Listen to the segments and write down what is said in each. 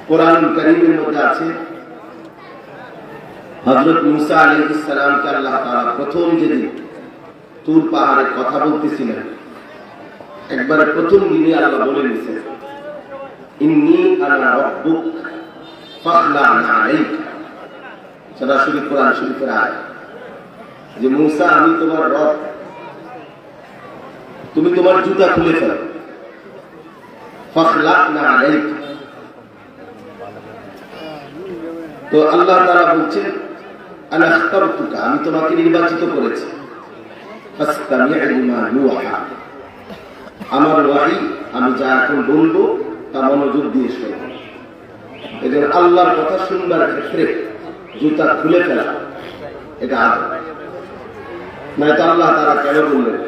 কোরআন কারীমের মধ্যে আছে হযরত মুসা আলাইহিস সালামকে আল্লাহ তাআলা প্রথম যেদিন তুর পাহাড়ে কথা বলতেছিলেন, একবার প্রথম দিনে আল্লাহ বলে দিয়েছেন, ইন্নী আনা রাব্বুক ফাখলা'না আলাইক। সরাসরি কোরআন শরীফের আয়াত যে মুসা আমি তোমার রব, তুমি তোমার জুতা খুলে ফেলো। ফাখলা'না আলাইক। তো আল্লাহ তাআলা বলছেন আনা ইখতারতুকা, আমি তোমাকে নির্বাচিত করেছি। ফাসতামি' লিমা ইউহা, আমার ওয়াহী আমি যা এখন বলবো তা মনোযোগ দিয়ে শোনো। এদের আল্লাহর কথা শুনবার ক্ষেত্রে জুতা খুলে ফেলা এটা আদব, নয়তো আল্লাহ তাআলা কেন বললেন?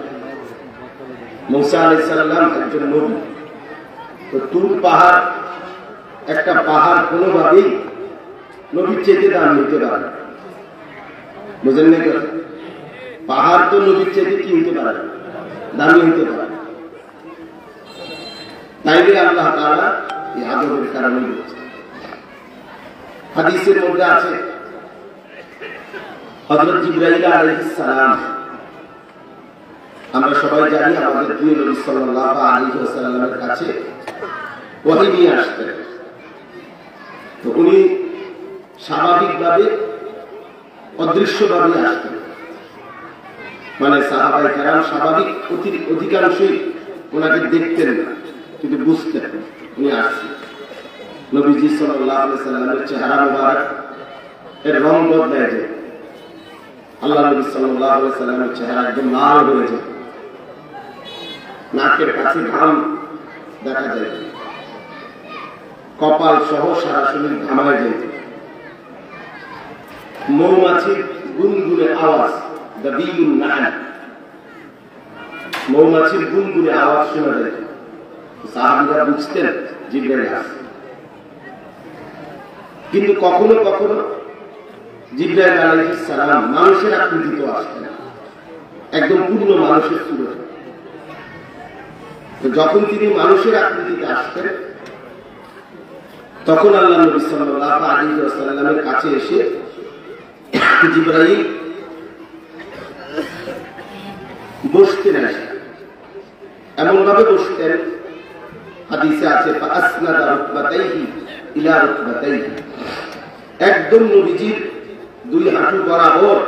মুসা আলাইহিস সালাম একজন নবী, তো তুর পাহাড় একটা পাহাড় কোনোভাবেই নবীর চেয়ে দামি হতে পারে না। বুঝেন না? পাহাড় তো নবীর চেয়ে কি হতে পারে না, দামি হতে পারে। তাইলে আল্লাহ তাআলা এই আদবের কারণে বলছেন। হাদিসের মধ্যে আছে হযরত জিবরাইল আলাইহিস সালাম, আমরা সবাই জানি আমাদের প্রিয় নবী সাল্লাল্লাহু আলাইহি ওয়াসাল্লামের কাছে ওহী নিয়ে আসতেন। তো উনি স্বাভাবিকভাবে অদৃশ্যভাবে আসতেন, মানে সাহাবায়ে কেরাম স্বাভাবিক অধিকাংশই ওনাকে দেখতেন না, কিন্তু বুঝতেন উনি আসছেন। নবীজি সাল্লাল্লাহু আলাইহি ওয়াসাল্লামের চেহারা মুবারক এর রং বদলে যায়। আল্লাহ নবী সাল্লাল্লাহু আলাইহি ওয়াসাল্লামের চেহারা একদম লাল হয়ে যায়, নাকের কাছে ঘাম দেখা যায়, কপাল সহ সারা শরীর ঘামায় যায়। মৌমাছির গুনগুনে আওয়াজ, দাবিউন নাহল, মৌমাছির গুনগুনে আওয়াজ শোনা যায়। সাহাবীরা বুঝতেন জিবরাইল আসছে। কিন্তু কখনো কখনো জিবরাইল আলাইহিস সালাম মানুষের আকৃতিতে আসতেন, একদম পূর্ণ মানুষের সুরে। তো যখন তিনি মানুষের আকৃতিতে আসতেন, তখন আল্লাহ নবী সাল্লাল্লাহু আলাইহি ওয়াসাল্লামের কাছে এসে জিবরাইল বসতেন, এমন ভাবে বসতেন, হাদিসে আছে ফাসনাদা রুকবাতাইহি ইলা রুকবাতাইহি, একদম নবীজির দুই হাঁটু বরাবর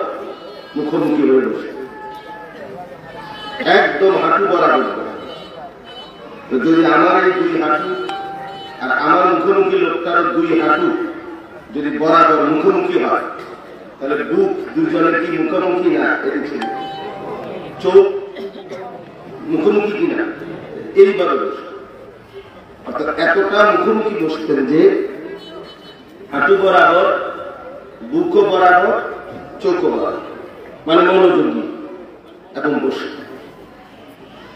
মুখোমুখি হয়ে বসে, একদম হাঁটু বরাবর। তো যদি আমার এই দুই হাঁটু আর আমার মুখোমুখি লোকটার দুই হাঁটু যদি বরাবর মুখোমুখি হয়, তাহলে বুক দুজনের কি মুখোমুখি না? চোখ মুখোমুখি কিনা? এইভাবে বসে, অর্থাৎ এতটা মুখোমুখি বসতেন যে হাঁটু বরাবর, বুকও বরাবর, চোখও বরাবর, মানে মনোযোগী এবং বসে।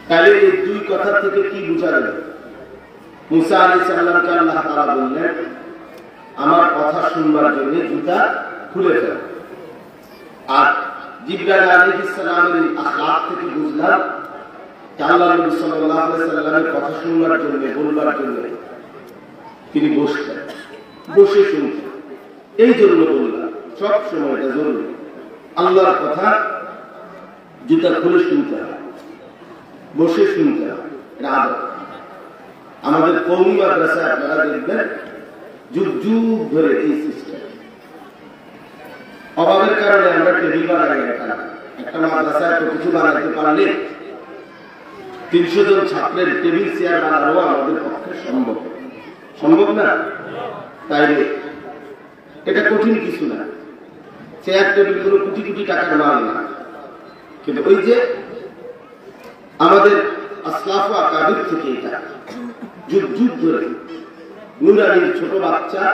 তাহলে এই দুই কথা থেকে কি বোঝা গেল? মুসা আলাইহিস সালামকে আল্লাহ তাআলা বললেন আমার কথা শুনবার জন্য জুতা খুলে ফেল। আর জিবরাইল আলাইহিস সালামের আখলাক থেকে বুঝলাম যে আল্লাহ নবী সাল্লাল্লাহু আলাইহি সাল্লামের কথা শুনবার জন্য, বলবার জন্য তিনি বসতেন, বসে শুনতেন। এই জন্য বললাম সব সময় এটা জরুরি, আল্লাহর কথা জুতা খুলে শুনতে হয়, বসে শুনতে হয়, এটা আদব। আমাদের কওমি মাদ্রাসায় আপনারা দেখবেন যুগ যুগ ধরে এই সিস্টেম। অভাবের কারণে আমরা টেবিল বানাই না, একটা মাদ্রাসায় তো কিছু বানাইতে পারলে 300 জন ছাত্রের টেবিল চেয়ার বানানো আমাদের পক্ষে সম্ভব, সম্ভব না? তাইলে এটা কঠিন কিছু না, চেয়ার টেবিল গুলো কোটি কোটি টাকার মাল না। কিন্তু ওই যে আমাদের আসলাফ ও আকাবির থেকে এটা যুগ যুগ ধরে, নুরানির ছোট বাচ্চা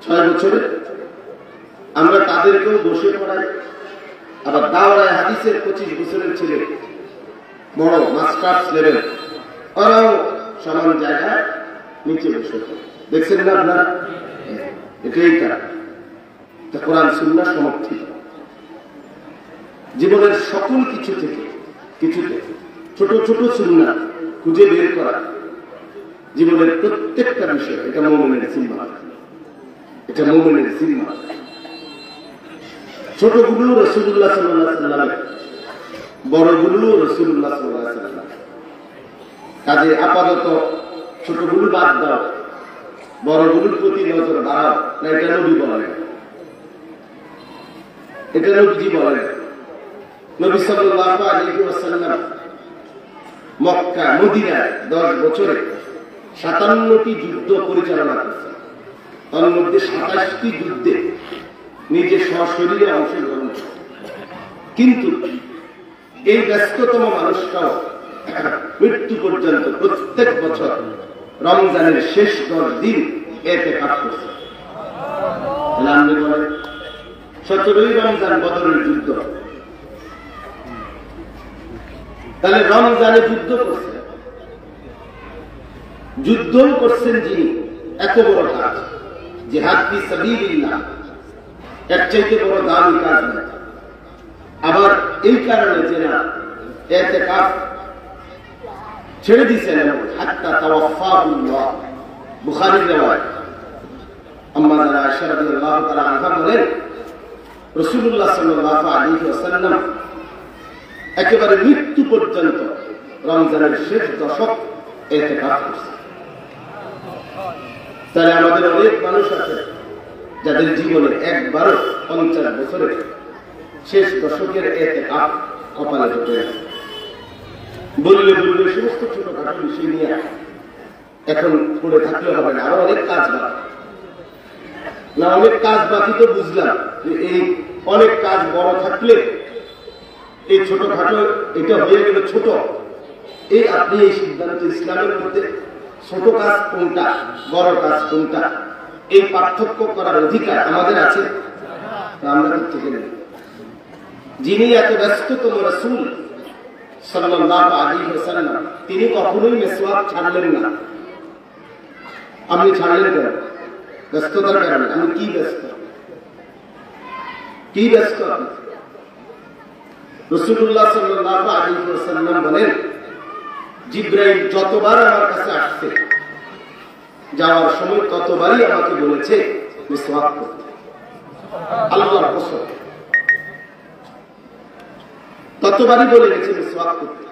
6 বছরের, আমরা তাদেরকেও বসে পড়াই। আবার দাওরায়ে হাদিসের 25 বছরের ছেলে, বড় মাস্টার্স লেভেল, ওরাও সমান জায়গায় নিচে বসে দেখছেন না আপনারা? এটাই কারণ কোরআন সুন্নাহ সমর্থিত। জীবনের সকল কিছুতে ছোট ছোট সুন্নাহ খুঁজে বের করা, জীবনের প্রত্যেকটা বিষয় এটা মুমিনের জিম্মা, এটা মুমিনের জিম্মা। ছোটগুলো রাসূলুল্লাহ সাল্লাল্লাহু আলাইহি ওয়াসাল্লাম, বড়গুলো রাসূলুল্লাহ সাল্লাল্লাহু আলাইহি ওয়াসাল্লাম। কাজে আপাতত ছোটগুলো বাদ দাও, বড়গুলোর প্রতি নজর বাড়াও। না, এটা নবী বলেন, এটা নবীজি বলেন। নবী সাল্লাল্লাহু আলাইহি ওয়াসাল্লাম মক্কা মদিনায় 10 বছরে 57টি যুদ্ধ পরিচালনা করেছেন। তার মধ্যে 27টি যুদ্ধে নিজে সশরীরে অংশগ্রহণ করেছেন। কিন্তু এই ব্যস্ততম মানুষটাও মৃত্যু পর্যন্ত প্রত্যেক বছর রমজানের শেষ 10 দিন ইতিকাফ করছে। 17ই রমজান বদরের যুদ্ধ। তাহলে রমজানে যুদ্ধ করছে, যুদ্ধও করছেন যিনি, এত বড় কাজ, জিহাদ ফি সাবিলিল্লাহ, এর চাইতে বড় দামি কাজ নেই। আবার এই কারণে যে না ইতিকাফ ছেড়ে দিয়েছেন হাত্তা তাওয়াফাহুল্লাহ, বুখারীর riwayat। আম্মা আয়েশা রাদিয়াল্লাহু তাআলা আনহা বলেন, রাসূলুল্লাহ সাল্লাল্লাহু আলাইহি ওয়াসাল্লাম একেবারে মৃত্যু পর্যন্ত রমজানের শেষ দশক ইতিকাফ করছে। তাহলে আমাদের অনেক মানুষ আছে যাদের জীবনে একবারও 50 বছরে শেষ দশকের ইতিকাফ কপালে জুটে আছে। বললে বললে সমস্ত ছোটখাটো বিষয় নিয়ে এখন পড়ে থাকলে হবে না, আরো অনেক কাজ বাকি। না, অনেক কাজ বাকি তো বুঝলাম, এই অনেক কাজ বড় থাকলে এই ছোটখাটো এটা হয়ে গেল ছোট। এই আপনি এই সিদ্ধান্ত ইসলামের মধ্যে ছোট কাজ কোনটা, বড় কাজ কোনটা, এই পার্থক্য করার অধিকার আমাদের আছে। আমরা থেকে নেই। যিনি এত ব্যস্ততম রাসূল সাল্লাল্লাহু আলাইহি ওয়াসাল্লাম, তিনি কখনোই মিসওয়াক ছাড়লেন না। আপনি ছাড়লেন কেন? ব্যস্ততার কারণে। আমি কি ব্যস্ত, কি ব্যস্ত? রাসূলুল্লাহ সাল্লাল্লাহু আলাইহি ওয়াসাল্লাম বলেন, জিবরাইল যতবার আমার কাছে আসছে, যাওয়ার সময় ততবারই আমাকে বলেছে মিসওয়াক করতে। আল্লাহর কসম, ততবারই বলে গেছে মিসওয়াক করতে।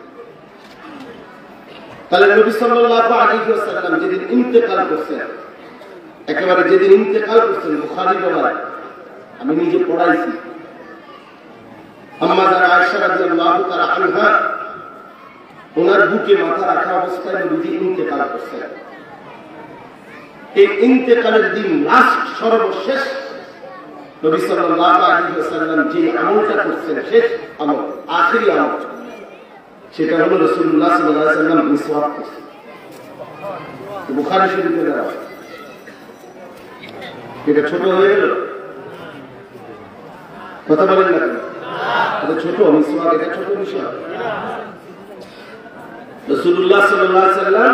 তাহলে নবী সাল্লাল্লাহু আলাইহি ওয়াসাল্লাম যেদিন ইন্তেকাল করছেন, একেবারে যেদিন ইন্তেকাল করছেন, বুখারীর riwayat, আমি নিজে পড়াইছি। আম্মা আয়েশা রাদিয়াল্লাহু তাআলা আনহা ওনার বুকে মাথা রাখা অবস্থায় নবীজি ইন্তেকাল করছেন। এই ইন্তেকালের দিন লাস্ট সর্বশেষ নবী সাল্লাল্লাহু আলাইহি ওয়াসাল্লাম যে আমলটা করছেন, শেষ আমল, আখেরি আমল, সেটা হলো রাসূলুল্লাহ সাল্লাল্লাহু আলাইহি ওয়াসাল্লাম মিসওয়াক করছেন। বুখারী শরীফে দেওয়া। এটা ছোট হয়ে গেল? কথা বলেন না কেন? এটা ছোট মিসওয়াক, এটা ছোট বিষয়। রাসূলুল্লাহ সাল্লাল্লাহু আলাইহি ওয়াসাল্লাম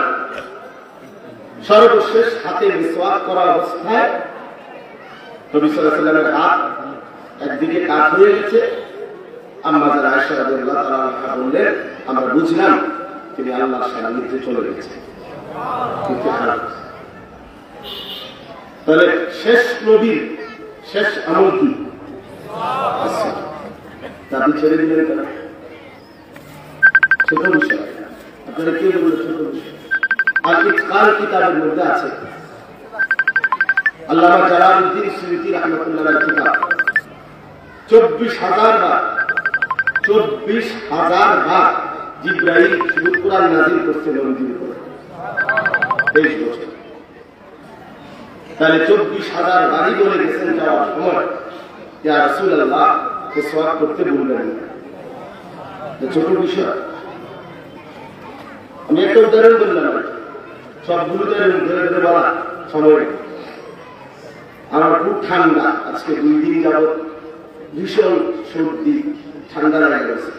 সর্বশেষ হাতে মিসওয়াক করা অবস্থায় নবী সাল্লাল্লাহু আলাইহি ওয়াসাল্লামের হাত একদিকে কাত হয়ে গেছে। আম্মা আয়েশা রাদিয়াল্লাহু তাআলা আনহা বললেন, আমরা বুঝলাম তিনি আল্লাহর সান্নিধ্যে চলে গেছেন। তাহলে শেষ নবীর শেষ আমল কি? আপনি ছেড়ে দিলেন কেন? ছোট বিষয়, আপনারা কে বললেন ছোট বিষয়? আর ইতকান কিতাবের মধ্যে আছে, আল্লামা জালালউদ্দিন সুয়ুতী রাহমাতুল্লাহ আলাইহি কিতাব, 24,000 বার 24,000 বার জিবরাইল শুধু কুরআন নাযিল করছে নবীর উপরে 23 বছর। তাহলে 24,000 বারই বলে গেছেন যাওয়ার সময়, ইয়া রাসূলুল্লাহ মিসওয়াক করতে বলবেন না। ছোট বিষয়। আমি একটা উদাহরণ বললাম, সবগুলো ধরে ধরে বলা সময়। আমার খুব ঠান্ডা, আজকে 2 দিন যাবত ভীষণ সর্দি, ঠান্ডা লেগে গেছে,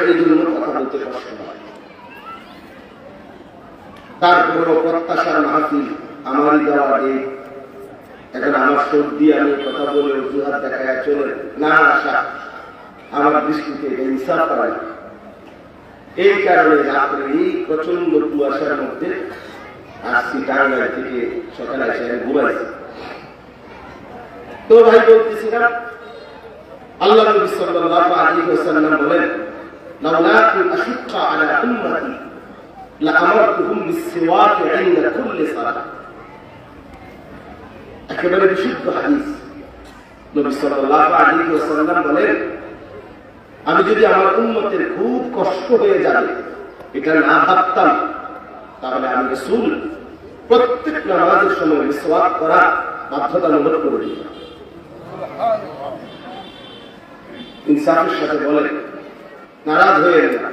এই জন্য কথা বলতে কষ্ট হয়। তারপরেও প্রত্যাশার মাহফিল, আমারই দেওয়া দিন। এখন আমার সর্দি, আমি কথা বলে অজুহাত দেখায় চলে না আসা, আমার দৃষ্টিতে ইনসাফ করায়। এই কারণে রাত্রে এই প্রচন্ড কুয়াশার মধ্যে আসছি টাঙ্গাইল থেকে, সকালে এসে আমি ঘুমাইছি। তো ভাই বলতেছিলাম, আল্লাহ নবী সাল্লাল্লাহু আলাইহি ওয়াসাল্লাম বলেন, লাউলা আশুক্কা আলা উম্মতি লাআমারতুহুম বিসওয়াক ইনদা কুল্লি সালাহ। একেবারে বিশুদ্ধ হাদিস। নবী সাল্লাল্লাহু আলাইহি ওয়াসাল্লাম বলেন, আমি যদি আমার উম্মতের খুব কষ্ট হয়ে যাবে এটা না ভাবতাম, তাহলে আমি রাসূল প্রত্যেক নামাজের সময় মিসওয়াক করা বাধ্যতামূলক করে দিতাম। ইনসাফের সাথে বলেন, নারাজ হয়ে না,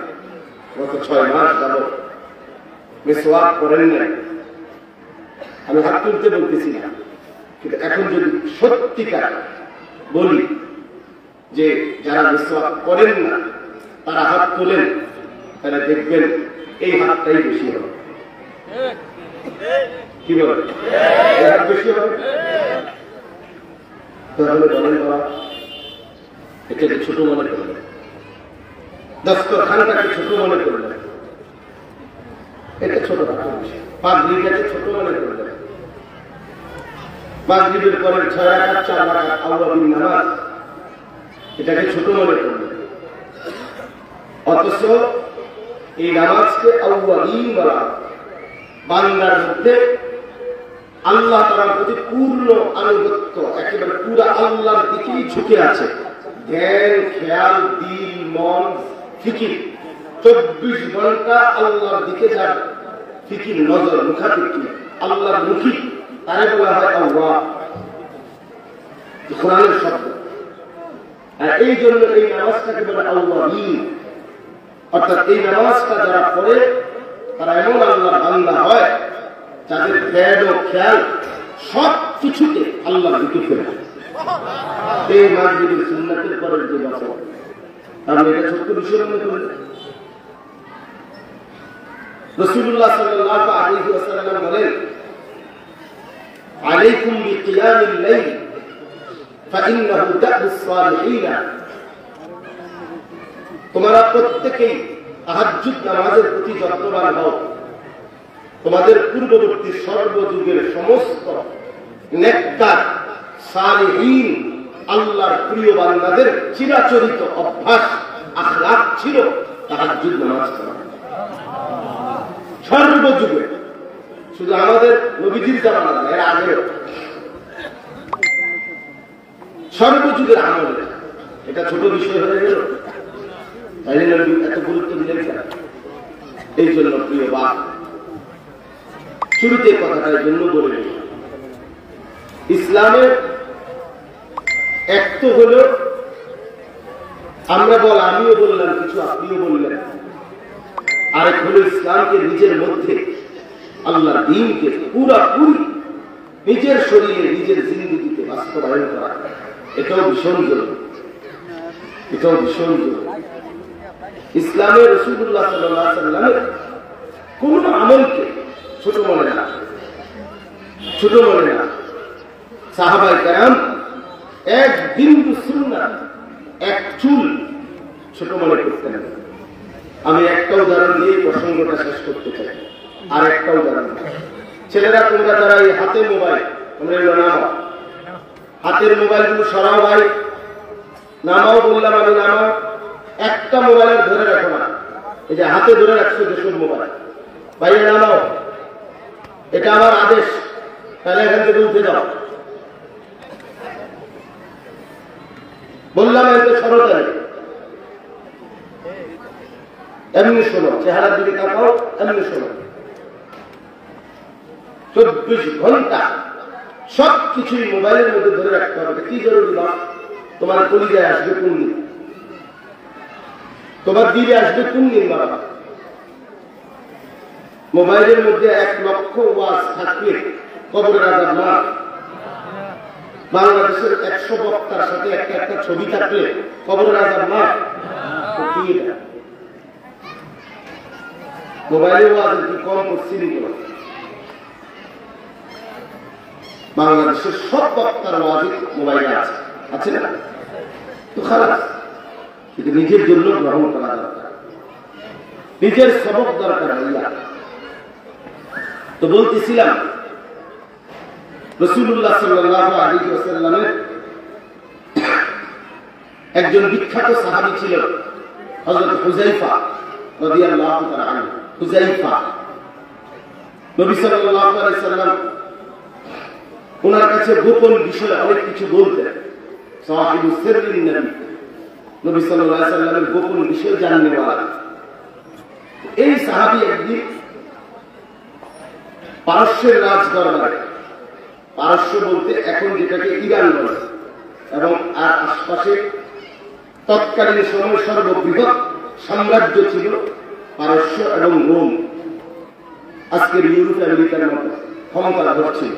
গত 6 মাস যাবত মিসওয়াক করেন নাই। আমি হাত তুলতে বলতেছি না, কিন্তু এখন যদি সত্যিকার বলি যে যারা মিসওয়াক করেন না তারা হাত তোলেন, তাহলে দেখবেন এই হাতটাই বেশি হবে। কি বলেন? এই হাত বেশি হবে। তাহলে বলেন বাবা, এটাকে ছোট মনে করলেন, দস্তরখানটাকে ছোট মনে করলেন, এটা ছোট বিষয়। মাগরিবটাকে ছোট মনে করলেন, মাগরিবের পরে 6 রাকাত 4 রাকাত আওয়াবিন নামাজ, এটাকে ছোট মনে করলেন। অথচ এই নামাজকে আওয়াবিন বলা, বান্দার মধ্যে আল্লাহ তাআলার প্রতি পূর্ণ আনুগত্য, একেবারে পুরো আল্লাহর দিকেই ঝুঁকে আছে। জ্ঞান, খেয়াল, দিল, মন, ফিকির 24 ঘন্টা আল্লাহর দিকে যার ফিকির, নজর, মুখাপেক্ষি, আল্লাহর মুখী, তারে বলা হয় আল্লাহ, কোরআনের শব্দ। আর এই জন্য এই নামাজটাকে বলে আওয়াবিন, অর্থাৎ এই নামাজটা যারা পড়ে তারা এমন আল্লাহর বান্দা হয় যাদের জ্ঞান ও খেয়াল সব কিছুতে আল্লাহর দিকে ফেরে। এই মাগরিবের সুন্নাতের পরের যে বছর, আমি এটা ছোট্ট বিষয় মনে করি। রাসূলুল্লাহ সাল্লাল্লাহু আলাইহি ওয়াসাল্লাম বলেন, আলাইকুম বিকিয়ামিল লাইল ফাইন্নাহু দা'বুস সালিহিন। তোমরা প্রত্যেকেই তাহাজ্জুদ নামাজের প্রতি যত্নবান হও। তোমাদের পূর্ববর্তী সর্বযুগের সমস্ত নেককার সালিহিন আল্লাহর প্রিয় বান্দাদের চিরাচরিত অভ্যাস, আখলাক ছিল তাহাজ্জুদ নামাজ পড়া। সর্বযুগে, শুধু আমাদের নবীজির জামানা না, এর আগেও সর্বযুগের আমল। এটা ছোট বিষয় হয়ে গেল, তাই নবী এত গুরুত্ব দিলেন কেন? এই জন্য প্রিয় বাপ, শুরুতে কথাটার জন্য বলে দিই, ইসলামের এক তো হল, আমরা আমিও বললাম কিছু, আপনিও বললেন, আরেক হল ইসলামকে নিজের মধ্যে আল্লাহর দ্বীনকে পুরাপুরি নিজের শরীরে, নিজের জিন্দেগিতে বাস্তবায়ন করা। এটাও ভীষণ জরুরি, এটাও ভীষণ জরুরি। ইসলামের রাসূলুল্লাহ সাল্লাল্লাহু আলাইহি ওয়াসাল্লামের কোন আমলকে ছোট মনে না, ছোট মনে না। সাহাবায়ে কেরাম এক বিন্দু সুন্নাত, এক চুল ছোট মনে করতেন না। আমি একটা উদাহরণ দিয়ে প্রসঙ্গটা শেষ করতে চাই। আর একটা উদাহরণ, ছেলেরা তোমরা যারা এই হাতে মোবাইল, তোমরা এগুলো নামাও, হাতের মোবাইলগুলো সরাও ভাই, নামাও বললাম আমি, নামাও। একটা মোবাইল ধরে রাখো না, এই যে হাতে ধরে রাখছো দেশের মোবাইল, ভাইয়া নামাও, এটা আমার আদেশ, তাহলে এখান থেকে উঠে যাও। বললাম এতে সরকারি, এমনি শোনো, চেহারার দিকে তাকাও, এমনি শোনো। 24 ঘন্টা সব কিছুই মোবাইলের মধ্যে ধরে রাখতে হবে। কি জরুরি না? তোমার কলিজায় আসবে কোন দিন, তোমার দিলে আসবে কোন দিন? বাবা, মোবাইলের মধ্যে 1 লক্ষ ওয়াজ থাকলে কবরের আযাব না। বাংলাদেশের 100 বক্তার সাথে একটা ছবি থাকলে কবরের আযাব না। কি এটা? মোবাইলের ওয়াজ কি কম করছি? বাংলাদেশের সব বক্তার ওয়াজ মোবাইলে আছে, আছে না? তো খারাপ, কিন্তু নিজের জন্য গ্রহণ করা দরকার, নিজের সবক দরকার। তো বলতেছিলাম রাসূলুল্লাহ সাল্লাল্লাহু আলাইহি ওয়াসাল্লামের একজন বিখ্যাত সাহাবী ছিল হযরত হুযায়ফা রাদিয়াল্লাহু তাআলা আনহু। হুযায়ফা নবী সাল্লাল্লাহু আলাইহি ওয়াসাল্লাম ওনার কাছে গোপন বিষয়ে অনেক কিছু বলতেন। সাহিবুস সিররিন নবী, নবী সাল্লাল্লাহু আলাইহি ওয়াসাল্লামের গোপন বিষয় জাননেওয়ালা। এই সাহাবী একদিন পারস্যের রাজ দরবারে, পারস্য বলতে এখন যেটাকে ইরান বলে, এবং আর আশপাশে তৎকালীন সময় সর্ববৃহৎ সাম্রাজ্য ছিল পারস্য এবং রোম। আজকের ইউরোপ আমেরিকার মতো ক্ষমতাধর ছিল।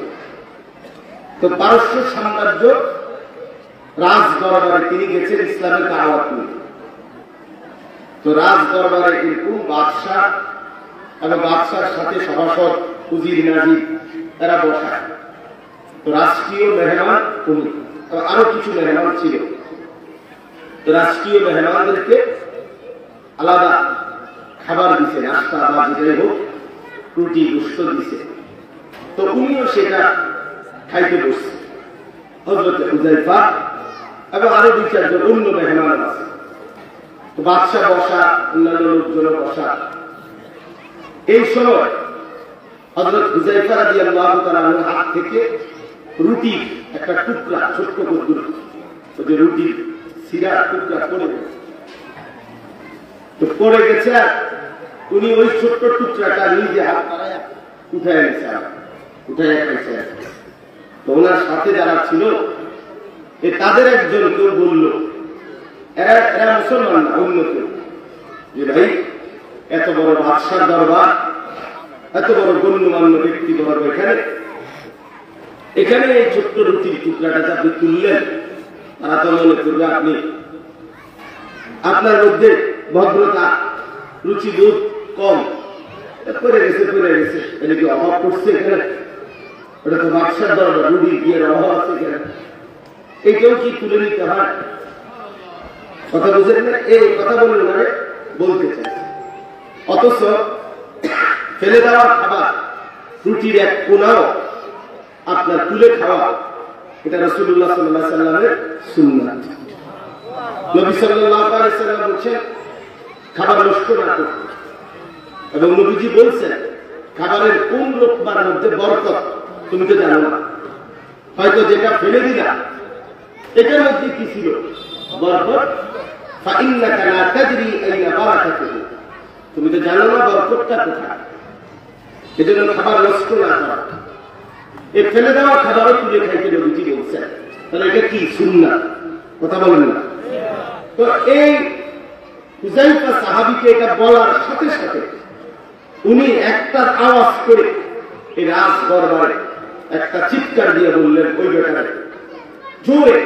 তো পারস্য সাম্রাজ্য রাজ দরবারে তিনি গেছেন ইসলামের দাওয়াত নিয়ে। তো রাজ দরবারে এরকম বাদশাহ এবং বাদশার সাথে সভাসদ, উজির, নাজির এরা বসা। তো রাষ্ট্রীয় মেহমান উনি, আরো কিছু মেহমান ছিল। তো রাষ্ট্রীয় মেহমানদেরকে আলাদা খাবার দিছে, নাস্তা বা যেটাই হোক, রুটি গোশত দিছে। তো উনিও সেটা খাইতে বসছে। হযরত হুযায়ফা এবং আরো দুই চারজন অন্য মেহমান আছে। তো বাদশাহ বসা, অন্যান্য লোকজন বসা। এই সময় হযরত হুযায়ফা রাদিয়াল্লাহু তাআলা আনহুর হাত থেকে রুটি একটা টুকরা, ছোট্ট কদ্দুর, যে রুটির সিরা টুকরা পড়ে গেছে। তো পড়ে গেছে, আর উনি ওই ছোট্ট টুকরাটা নিজে হাত বাড়ায় উঠায় গেছে, উঠায় খাইছে। তো ওনার সাথে যারা ছিল তাদের একজন কেউ বলল, এরা মুসলমান না, অন্য কেউ, যে ভাই এত বড় বাদশার দরবার, এত বড় গণ্যমান্য ব্যক্তি দরবার, এখানে এই ছোট্ট রুটির টুকরাটা আপনি তুললেন, তারা তো মনে করবে আপনি, আপনার মধ্যে ভদ্রতা, রুচিবোধ কম, পড়ে গেছে, এটা কি অভাব করছে এখানে? ওটা তো বাদশার দরবার, রুটি গিয়ে অভাব আছে এখানে, এইটাও কি তুলে নিতে হয়? কথা বুঝলেন না? এই কথা বললেন মানে বলতে চাই। অথচ ফেলে দেওয়া খাবার, রুটির এক কোনাও আপনার তুলে খাওয়া, এটা রাসূলুল্লাহ সাল্লাল্লাহু আলাইহি ওয়াসাল্লামের সুন্নাত। নবী সাল্লাল্লাহু আলাইহি ওয়াসাল্লাম বলেছেন খাবার নষ্ট না করতে, এবং নবীজি বলছেন খাবারের কোন লোকমার মধ্যে বরকত তুমি তো জানো না, হয়তো যেটা ফেলে দিলা এটার মধ্যে কি ছিল বরকত, ফাইন্নাকা লা তাদরি আইনা বারাকাতুহু, তুমি তো জানো না বরকতটা কোথায়। এজন্য খাবার নষ্ট না করা, এই ফেলে দেওয়া খাবারও তুলে খাইতে নবীজি বলছেন। তাহলে এটা কি সুন্নাত? কথা বলেন না? তো এই হুযায়ফা সাহাবীকে এটা বলার সাথে সাথে উনি একটা আওয়াজ করে এই রাজ দরবারে একটা চিৎকার দিয়ে বললেন ওই বেটারে জোরে,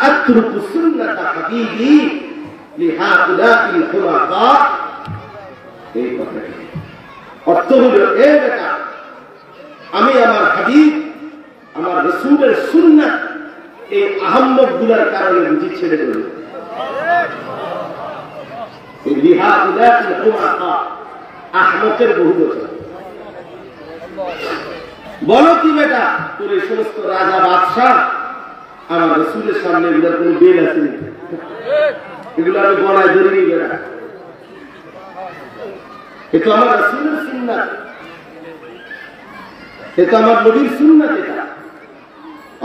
আতরুকু সুন্নাত হাবিবি লিহাউলাইল খুলাফা। এই কথা অর্থ হলো, এ বেটা, আমি আমার হাবিব, আমার রাসূলের সুন্নাত এই আহম্মদ গুলার কারণে বুঝি ছেড়ে দেব। আহমদের বহু বছর বলো কি বেটা, তোর এই সমস্ত রাজা বাদশাহ আমার রাসূলের সামনে এগুলোর কোন বেল আছে? এগুলো আমি গলায় ধরে নিই বেটা, এটা আমার রাসূলের সুন্নাত, এটা আমার নবীর সুন্নাত। এটা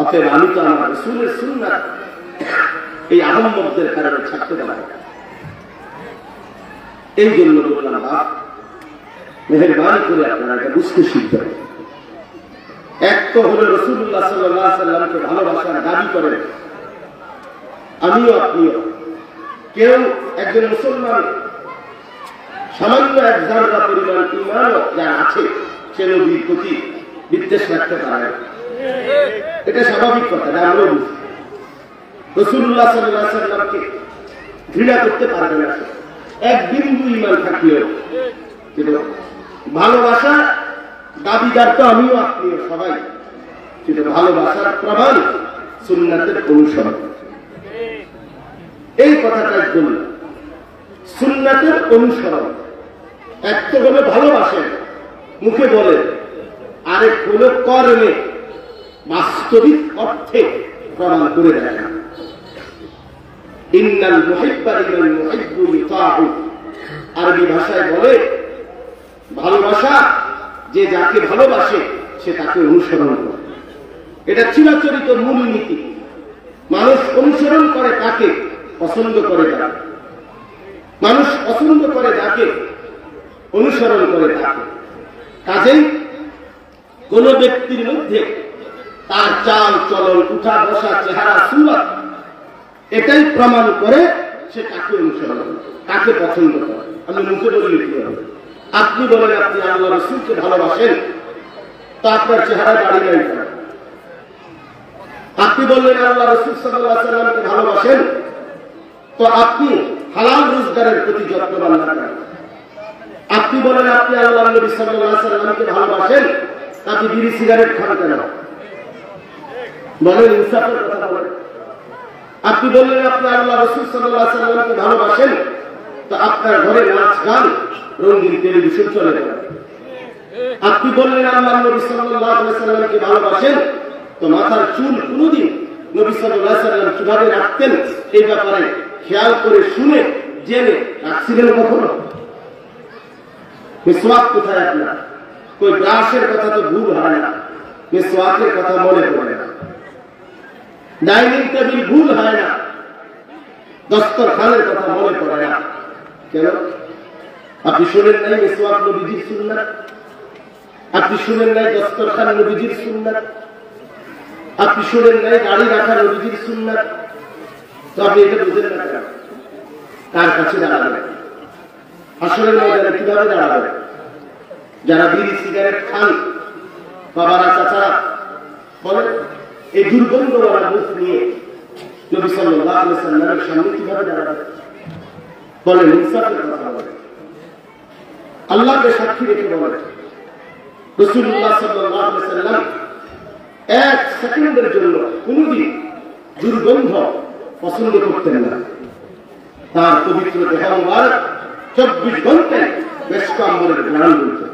অতএব আমি তো আমার রাসূলের সুন্নাত এই আহম্মদের কারণে ছাড়তে পারি। এই জন্য বললাম, বাপ মেহেরবানি করে আপনারা এটা বুঝতে শিখবেন। এক তো হলো রাসূলুল্লাহ সাল্লাল্লাহু আলাইহি ওয়াসাল্লামকে ভালোবাসার দাবি করেন, আমিও আপনিও। কেউ একজন মুসলমান সামান্য এক জাররা পরিমাণ ঈমানও যার আছে, সে নবীর প্রতি বিদ্বেষ রাখতে পারে, এটা স্বাভাবিক কথা, এটা আমরা বুঝি। রাসূলুল্লাহ সাল্লাল্লাহু আলাইহি ওয়াসাল্লামকে ঘৃণা করতে পারবে না এক বিন্দু ঈমান থাকলেও, কিন্তু ভালোবাসা দাবিদার তো আমিও আপনিও সবাই, কিন্তু ভালোবাসার প্রমাণ সুন্নাতের অনুসরণ। এই কথাটাই বলি, সুন্নাতের অনুসরণ। এক তো বলে ভালোবাসেন, মুখে বলে, আরেক হলো কর্মে, বাস্তবিক অর্থে প্রমাণ করে দেখা। ইন্নাল মুহিব্বা লিমান ইউহিব্বু ইতাউ, আরবি ভাষায় বলে ভালোবাসা, যে যাকে ভালোবাসে সে তাকে অনুসরণ করে। এটা চিরাচরিত মূলনীতি। মানুষ অনুসরণ করে তাকে, পছন্দ করে তাকে। মানুষ পছন্দ করে যাকে, অনুসরণ করে তাকে। কাজেই কোন ব্যক্তির মধ্যে তার চাল চলন, উঠা বসা, চেহারা, সুরত এটাই প্রমাণ করে সে তাকে অনুসরণ করে, তাকে পছন্দ করে। আমি মুখে বলে লিখতে হবে। আপনি বলেন আপনি আল্লাহ রাসূলকে ভালোবাসেন, তো আপনার চেহারা দাড়ি নাই কেন? আপনি বললেন আল্লাহ রাসূল সাল্লাল্লাহু আলাইহি ওয়াসাল্লামকে ভালোবাসেন, তো আপনি হালাল রোজগারের প্রতি যত্নবান না কেন? আপনি বলেন আপনি আল্লাহ নবী সাল্লাল্লাহু আলাইহি ওয়াসাল্লামকে ভালোবাসেন, আপনি বিড়ি সিগারেট খান কেন? বলেন, ইনসাফের কথা বলেন। আপনি বললেন আপনি আল্লাহ রাসূল সাল্লাল্লাহু আলাইহি ওয়াসাল্লামকে ভালোবাসেন, তো আপনার ঘরে নাচ গান, রঙিন টেলিভিশন চলে গেল। আপনি বললেন আল্লাহ নবী সাল্লাল্লাহু আলাইহি ওয়াসাল্লামকে ভালোবাসেন, তো মাথার চুল কোনদিন নবী সাল্লাল্লাহু আলাইহি ওয়াসাল্লাম কিভাবে রাখতেন এই ব্যাপারে খেয়াল করে শুনে জেনে রাখছিলেন কখনো? মিসওয়াক কোথায় আপনার? কই ব্রাশের কথা তো ভুল হয় না, মিসওয়াকের কথা মনে পড়ে না। ডাইনিং টেবিল ভুল হয় না, দস্তরখানের কথা মনে পড়ে না। কেন? আপনি শুনেন নাই মিসওয়াক নবীজির সুন্নাত? আপনি শুনেন নাই দস্তরখান নবীজির সুন্নাত? আপনি শুনেন নাই দাড়ি রাখা নবীজির সুন্নাত? তো আপনি এটা বুঝেন না কেন? কার কাছে দাঁড়াবেন? আসলে ময়দানে কিভাবে দাঁড়াবেন? যারা বিড়ি সিগারেট খান, বাবারা চাচারা বলেন, এই দুর্গন্ধওয়ালা মুখ নিয়ে নবী সাল্লাল্লাহু আলাইহি ওয়াসাল্লামের সামনে কিভাবে দাঁড়াবেন? বলেন, ইনসাফের কথা বলেন। আল্লাহকে সাক্ষী রেখে বলেন, রাসূলুল্লাহ সাল্লাল্লাহু আলাইহি ওয়াসাল্লাম এক সেকেন্ডের জন্য কোনদিন দুর্গন্ধ পছন্দ করতেন না। তার পবিত্র দেহ মুবারক 24 ঘন্টায় বেশকাম্বরের ঘ্রাণ বইতেন।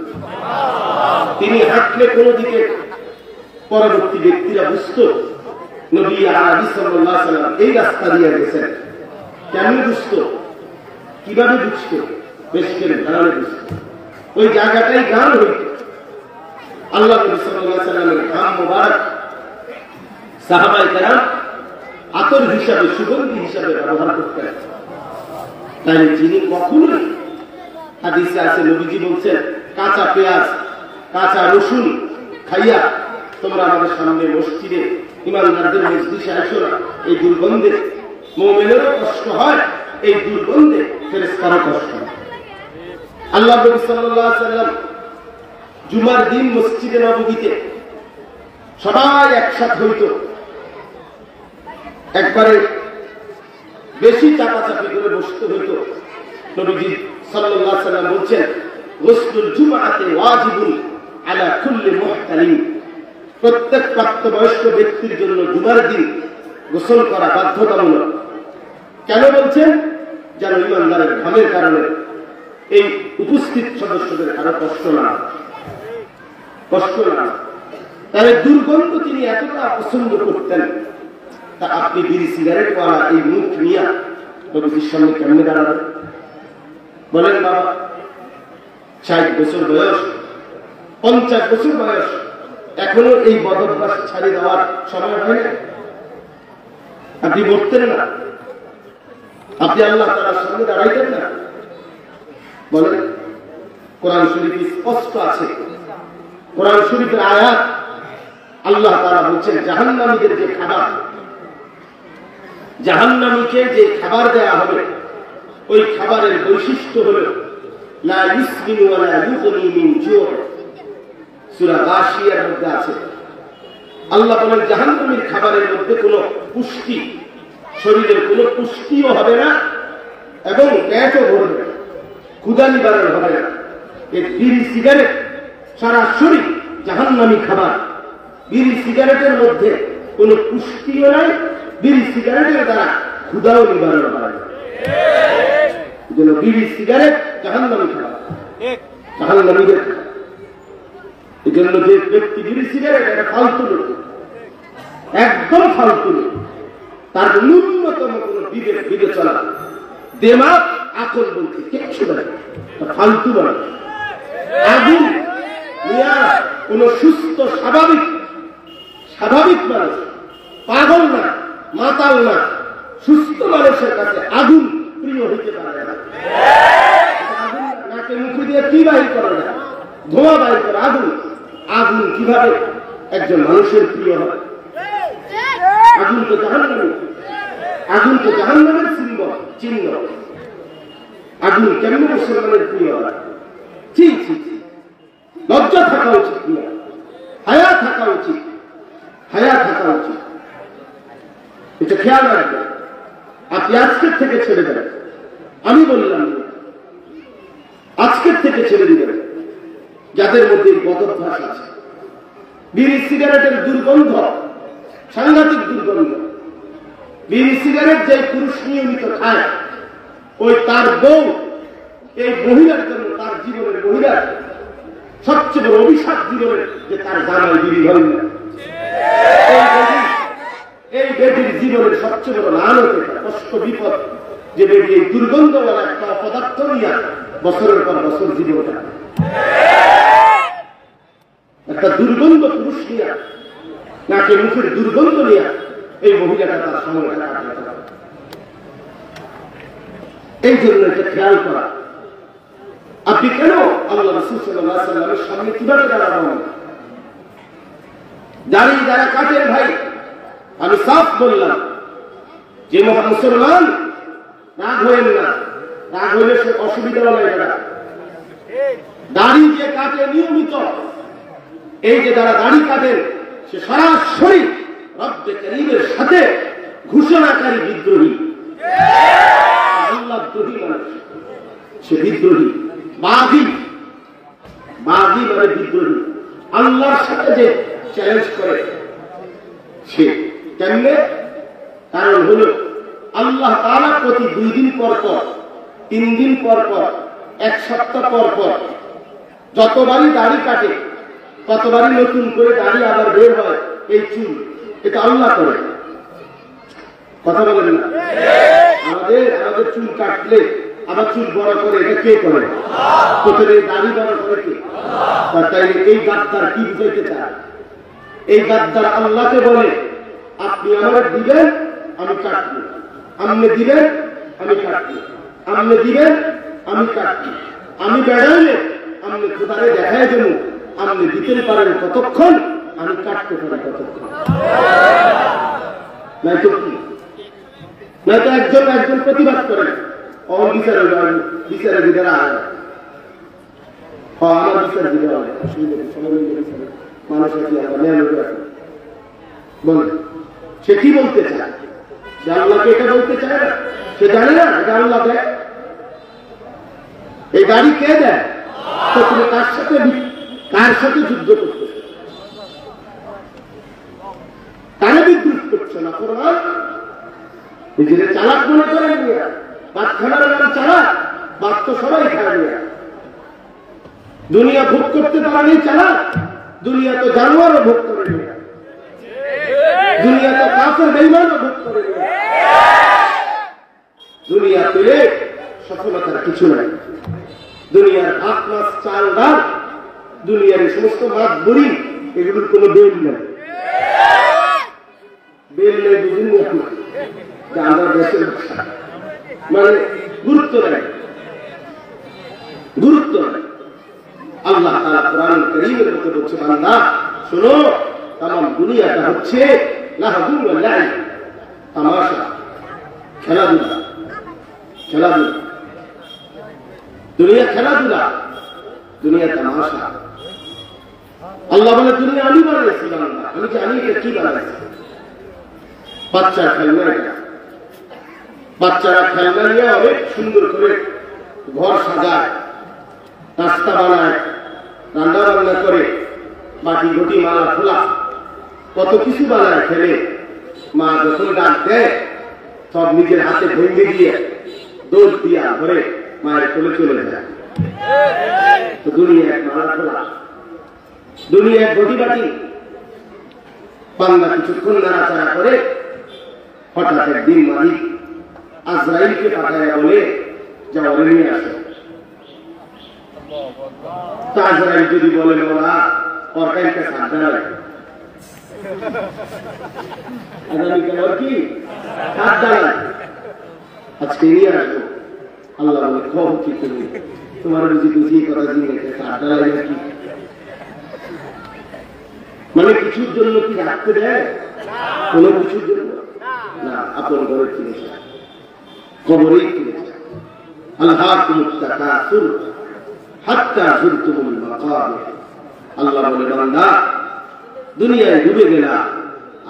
তিনি হাঁটলে কোন দিকে পরবর্তী ব্যক্তিরা বুঝত নবী আরবি সাল্লাল্লাহু আলাইহি ওয়াসাল্লাম এই রাস্তা দিয়ে গেছেন। কেমন বুঝত? কিভাবে বুঝত? বেশকের ঘ্রাণে বুঝত। ওই জায়গাটাই ঘ্রাণ হইত। আল্লাহ নবী সাল্লাল্লাহু আলাইহি ওয়াসাল্লামের ঘ্রাণ মুবারক সাহাবায়ে কেরাম আতর হিসাবে, সুগন্ধি হিসাবে ব্যবহার করতেন। তাই যিনি কখনোই, হাদিসে আছে নবীজি বলছেন, কাঁচা পেঁয়াজ, কাঁচা রসুন খাইয়া তোমরা আমাদের সামনে মসজিদে ইমানদারদের মজলিসে আসো না। এই দুর্গন্ধে মুমিনেরও কষ্ট হয়, এই দুর্গন্ধে ফেরেশতারও কষ্ট হয়। আল্লাহ নবী সাল্লাল্লাহু আলাইহি ওয়াসাল্লাম জুমার দিন মসজিদে নববীতে সবাই একসাথে হইত। একবারে বেশি চাপাচাপি করে বসতে হইত। নবীজি সাল্লাল্লাহু আলাইহি ওয়াসাল্লাম বলছেন, গোসলুল জুমআতে ওয়াজিবুন আলা কুল্লি মুহতালিম, প্রত্যেক প্রাপ্তবয়স্ক ব্যক্তির জন্য জুমার দিন গোসল করা বাধ্যতামূলক। কেন বলছেন? যেন ইমানদারের ঘামের কারণে এই উপস্থিত সদস্যদের আরো কষ্ট না। তাহলে দুর্গন্ধ তিনি এতটা পছন্দ করতেন, তা আপনি বিড়ি সিগারেট ওয়ালা এই মুখ নিয়ে নবীজির সামনে কেমনে দাঁড়াবেন? বলেন বাবা, 60 বছর বয়স, 50 বছর বয়স, এখনো এই বদভ্যাস ছাড়িয়ে দেওয়ার সময় হয় না? আপনি বলতেন না? আপনি আল্লাহ তাআলার সামনে দাঁড়াইতেন না? বলেন, কোরআন শরীফে স্পষ্ট আছে, কোরআন শরীফের আয়াত, আল্লাহ তাআলা বলছেন জাহান্নামীদের যে খাবার, জাহান্নামীকে যে খাবার দেয়া হবে, ওই খাবারের বৈশিষ্ট্য হল লা ইসমিনু ওয়া লা ইউগনি মিন জু'। সূরা গাশিয়ার মধ্যে আছে। আল্লাহ বলেন জাহান্নামীর খাবারের মধ্যে কোনো পুষ্টি, শরীরের কোনো পুষ্টিও হবে না এবং পেটও ভরবে না, ক্ষুধা নিবারণ হবে না। এই বিড়ি সিগারেট সরাসরি জাহান্নামী খাবার। বিড়ি সিগারেটের মধ্যে কোনো পুষ্টিও নাই, বিড়ি সিগারেটের দ্বারা ক্ষুধাও নিবারণ হয়। বিড়ি সিগারেট জাহান্নামী খাবার, জাহান্নামীদের। এই জন্য যে ব্যক্তি বিড়ি সিগারেট এটা ফালতু লোক, একদম ফালতু লোক, তার ন্যূনতম কোন বিবেক বিবেচনা দেমাগ আকল বলতে কিচ্ছু নাই, ফালতু মানুষ। আগুন কোন সুস্থ স্বাভাবিক মানুষ, পাগল না, মাতাল না, সুস্থ মানুষের কাছে আগুন প্রিয় হইতে পারে না। আগুন নাকে মুখে দিয়ে কি বাহির করে না, ধোঁয়া বাহির করে। আগুন কিভাবে একজন মানুষের প্রিয় হয়? আগুন তো জাহান্নামের চিহ্ন। আগুন কেমন মুসলমানের প্রিয় হয়? লজ্জা থাকা উচিত, হায়া থাকা উচিত। এটা খেয়াল রাখবেন। আপনি আজকের থেকে ছেড়ে দেবেন, আমি বললাম আজকের থেকে ছেড়ে দিবেন যাদের মধ্যে বদভ্যাস আছে। বিড়ি সিগারেটের দুর্গন্ধ, সাংঘাতিক দুর্গন্ধ। বিড়ি সিগারেট যে পুরুষ নিয়মিত খায়, ওই তার বউ এই মহিলার জন্য, তার জীবনের মহিলার সবচেয়ে বড় অভিশাপ জীবনের যে তার জামাই বিড়ি ধরেন না। এই বেটির জীবনের সবচেয়ে বড় লানত, কষ্ট, বিপদ যে বেটি এই দুর্গন্ধওয়ালা একটা পদার্থ নিয়ে বছরের পর বছর জীবন, একটা দুর্গন্ধ পুরুষ নিয়ে, নাকে মুখের দুর্গন্ধ নিয়ে এই মহিলাটা তার সময়টা কাটাতে। এই জন্য এটা খেয়াল করা। আপনি কেন আল্লাহ রাসূল সাল্লাল্লাহু আলাইহি ওয়াসাল্লামের সামনে কিভাবে দাঁড়াবেন? দাঁড়িয়ে যারা কাটেন ভাই, আমি সাফ বললাম যে মুসলমান রাগ হইেন না, রাগ হইলে সে অসুবিধা হবে না। দাড়ি যে কাটে নিয়মিত, এই যে যারা দাড়ি কাটেন, সে সরাসরি রব্বে কারীমের সাথে ঘোষণাকারী বিদ্রোহী, আল্লাহ দ্রোহী মানুষ। সে বিদ্রোহী, বাগী মানে বিদ্রোহী। আল্লাহর সাথে যে চ্যালেঞ্জ করে সে কেমনে? কারণ হল আল্লাহ তাআলা প্রতি 2 দিন পর পর, 3 দিন পর পর, 1 সপ্তাহ পর পর যতবারই দাড়ি কাটে ততবারই নতুন করে দাড়ি আবার বের হয়। এই চুল এটা আল্লাহ করে, কথা বলেন না? আমাদের চুল কাটলে আবার চুল বড় করে, এটা কে করে? প্রথমে দাড়ি বড় করে কে? তাই এই গাদ্দার কি বুঝাইতে চায়? এই গাদ্দার আল্লাহকে বলে, আপনি আমার দিবেন আমি কাটবো, আপনি দিবেন আমি কাটবো, আপনি দিবেন আমি কাটবো, আমি বেড়াইলে আপনি খোদারে দেখায় দেব, আপনি দিতে পারেন কতক্ষণ, আমি কাটতে পারি কতক্ষণ। নয়তো একজন প্রতিবাদ করেন, বিচারে দিদারা আমার বিচার দিতে হবে, মানুষের বলে সে কি বলতে চায়? সে আল্লাহকে এটা বলতে চায় না, সে জানে না এটা আল্লাহ দেয়। এই গাড়ি কে দেয়? তো তুমি কার সাথে যুদ্ধ করতে, কারে বিদ্রুপ করছো না? কোরআন নিজের চালাক মনে করেন, ভাত খাবার নাম চালাক, ভাত তো সবাই খায়। দুনিয়া ভোগ করতে পারেনি চালাক, দুনিয়া তো জানোয়ারও ভোগ করে, দুনিয়া তো কাফের বেঈমানও ভোগ করে। দুনিয়া পেলে সফলতার কিছু নাই। দুনিয়ার ভাত মাছ চাল ডাল, দুনিয়ার এই সমস্ত মাছ বড়ি, এগুলোর কোন বেল নেই। বেল নেই বুঝুন যে আমরা দেশের ভাষা মানে গুরুত্ব নেই, আল্লাহ তাআলা কোরআন কারীমের মধ্যে বলছে, বান্দা শোনো, তাম দুনিয়াটা হচ্ছে লাহবুন ওয়া লাইব, তামাশা, খেলাধুলা। দুনিয়া খেলাধুলা, দুনিয়া তামাশা। আল্লাহ বলে দুনিয়া আমি বানাইছি, আমি জানি এটা কি বানাইছি। বাচ্চারা খেলনা নিয়ে অনেক সুন্দর করে ঘর সাজায়, রাস্তা বানায়, রান্না বান্না করে, মাটি ঘটি মালা খোলা, কত কিছু বানায় খেলে। মা যখন ডাক দেয় সব নিজের হাতে ভেঙে দিয়ে দৌড় দিয়া ধরে মায়ের কোলে চলে যায়। তো দুনিয়া এক মালা খোলা, দুনিয়ার ঘটিবাটি বান্দা কিছুক্ষণ নাড়াচাড়া করে, হঠাৎ একদিন মালিক আজরাইলকে পাঠায় বলে, যাও নিয়ে আসো। তা আজরাইল যদি বলে, বাবা ওর কাছে সাবধান লাগে, আগামীকাল কি সাবধান আজকে নিয়ে আসবো। আল্লাহ বলে, কম কি তুমি তোমার বুঝি বুঝিয়ে কথা দিয়ে সাবধান লাগে কি? মানে কিছুর জন্য কি রাখতে দেয়? কোনো কিছুর জন্য না, আপন ঘরে কিনেছে, কবরেই কিনেছে। আল্লাহকুমুত তাকাসুর হাত্তা যুরতুমুল মাকাবির। আল্লাহ বলে, বান্দা দুনিয়ায় ডুবে গেলা,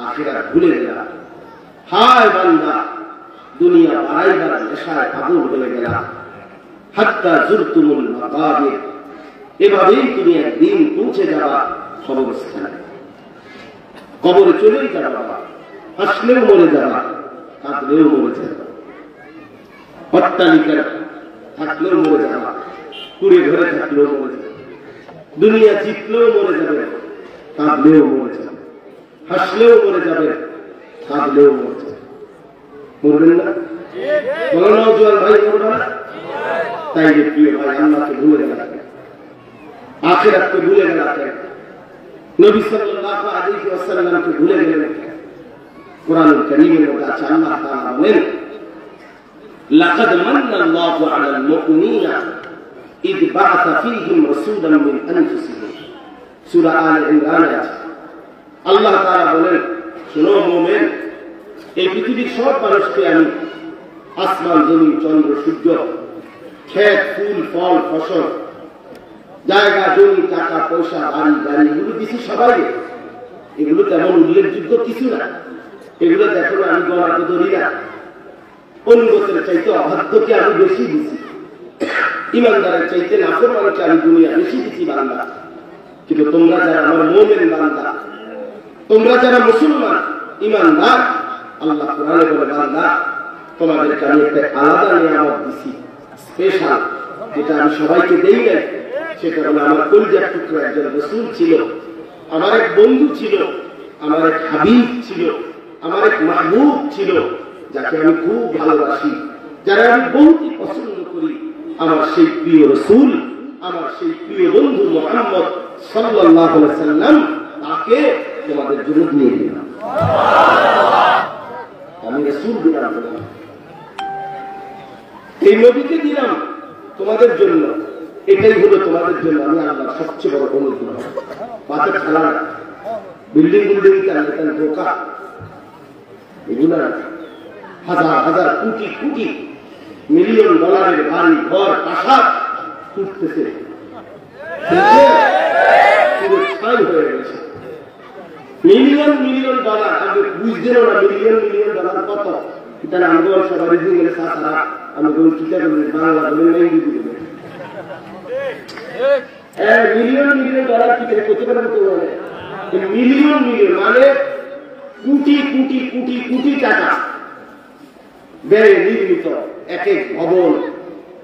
আখিরাত ভুলে গেলা। হায় বান্দা, দুনিয়া বাড়াইবার নেশায় পাগল হয়ে গেলা। হাত্তা যুরতুমুল মাকাবির। এভাবেই তুমি একদিন পৌঁছে যাবা কবরস্থানে। কবরে চলেই যাবা, হাসলেও মরে যাবা, কাঁদলেও মরে যাবা, অট্টালিকায় থাকলেও মরে যাবা, কুড়ে ঘরে থাকলেও মরে যাবে, দুনিয়া জিতলেও মরে যাবে, কাঁদলেও মরে যাবে, হাসলেও মরে যাবে, কাঁদলেও মরে যাবে। মরবেন না? বলো নওজোয়ান ভাই, মরবেন না? তাই যে প্রিয় ভাই, আল্লাহকে ভুলে গেলাম, আখিরাতকে ভুলে গেলাম, নবী সাল্লাল্লাহু আলাইহি ওয়াসাল্লামকে ভুলে গেলেন। কুরআনুল কারীমের মধ্যে আছে, আল্লাহ তাআলা বলেন, লাকাদ মান্নাল্লাহু আলাল মুমিনিনা ইয বা'আসা ফীহিম রাসূলান মিন আনফুসিহিম। সূরা আলে ইমরান আছে। আল্লাহ তাআলা বলেন, শোনো মুমিন, এই পৃথিবীর সব মানুষকে আমি আসমান, জমিন, চন্দ্র, সূর্য, ক্ষেত, ফুল, ফল, ফসল, জায়গা, জমি, টাকা, পয়সা, বাড়ি, গাড়ি, এগুলো দিচ্ছি সবাই। এগুলো তেমন উল্লেখযোগ্য কিছু না। এগুলো দেখো আমি গলাতে ধরি না। অন্য বছরের চাইতে অবাধ্যকে আমি বেশি দিচ্ছি, ইমানদারের চাইতে নাফরমানকে আমি দুনিয়া বেশি দিচ্ছি বান্দা। কিন্তু তোমরা যারা আমার মুমিন বান্দা, তোমরা যারা মুসলমান ইমানদার, আল্লাহ কোরআনে বলে, বান্দা তোমাদেরকে আমি একটা আলাদা নিয়ামত দিচ্ছি, স্পেশাল, যেটা আমি সবাইকে দেই না। সেটা হলো আমার কলিজার টুকরা একজন রাসূল ছিল, আমার এক বন্ধু ছিল, আমার এক হাবিব ছিল, আমার এক মাহবুব ছিল, যাকে আমি খুব ভালোবাসি, যারা আমি বহুত পছন্দ করি। আমার সেই প্রিয় রাসূল, আমার সেই প্রিয় বন্ধু মুহাম্মদ সাল্লাল্লাহু আলাইহি সাল্লাম, তাকে তোমাদের জন্য দিয়ে দিলাম। আমি রাসূল দিলাম, এই নবীকে দিলাম তোমাদের জন্য। এটাই হলো তোমাদের জন্য আমি আল্লাহর সবচেয়ে বড় অনুগ্রহ। পাতে খেলা না, বিল্ডিং ধোকা, এগুলো হাজার হাজার কোটি কোটি মিলিয়ন ডলারের বাড়ি, ঘর, প্রাসাদ উঠতেছে, ছাই হয়ে গেছে। মিলিয়ন মিলিয়ন ডলার, আমি বুঝতেও না মিলিয়ন মিলিয়ন ডলার কত। তাহলে আমি সবাই দিয়ে গেলে সারা আমি চিন্তা করবেন, বাংলা বলেন, ইংরেজি বলবেন, মিলিয়ন মিলিয়ন ডলার কি করতে পারবে? মিলিয়ন মিলিয়ন মানে কোটি কোটি কোটি কোটি টাকা ব্যয়ে নির্মিত এক এক ভবন,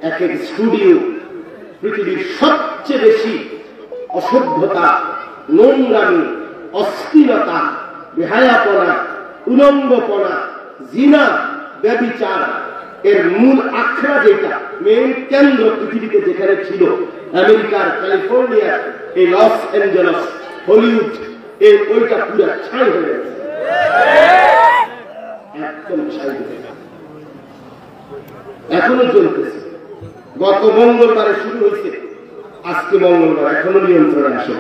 এক এক স্টুডিও। পৃথিবীর সবচেয়ে বেশি অসভ্যতা, নোংরামি, অশ্লীলতা, বেহায়াপনা, উলঙ্গপনা, জিনা, ব্যভিচার এর মূল আখড়া যেটা, মেইন কেন্দ্র পৃথিবীতে যেখানে ছিল, আমেরিকার ক্যালিফোর্নিয়া, এই লস অ্যাঞ্জেলস, হলিউড, এই ওইটা পুরো ছাই হয়ে গেছে, একদম ছাই হয়ে গেছে। এখনো চলতেছে। গত মঙ্গলবারে শুরু হয়েছে, আজকে মঙ্গলবার, এখনো নিয়ন্ত্রণে আসে।